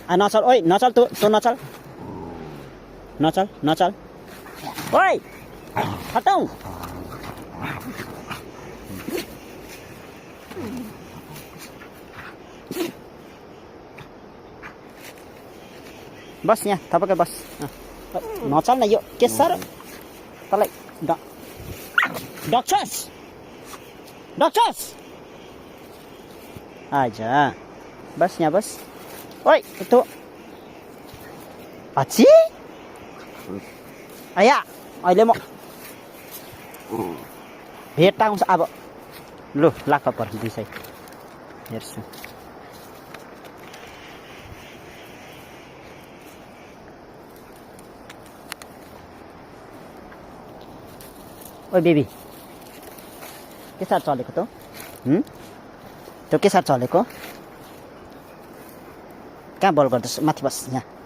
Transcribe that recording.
नचल ओइ नचल तँ नचल नचल नचल ओइ हटाऊ बस यहाँ थपक्कै बस नचल न यो के साह्रो तँलाई डक्छस् आजा बस यहाँ बस ओइ तँ अच्छी आया अहिले म भेट्टाउँछ अब लु लाख पर दिसै हेर्छु ओइ बेबी के साह्रो चलेको तँ त्यो के साह्रो चलेको कहाँ बल गर्दैछ माथि बस यहाँ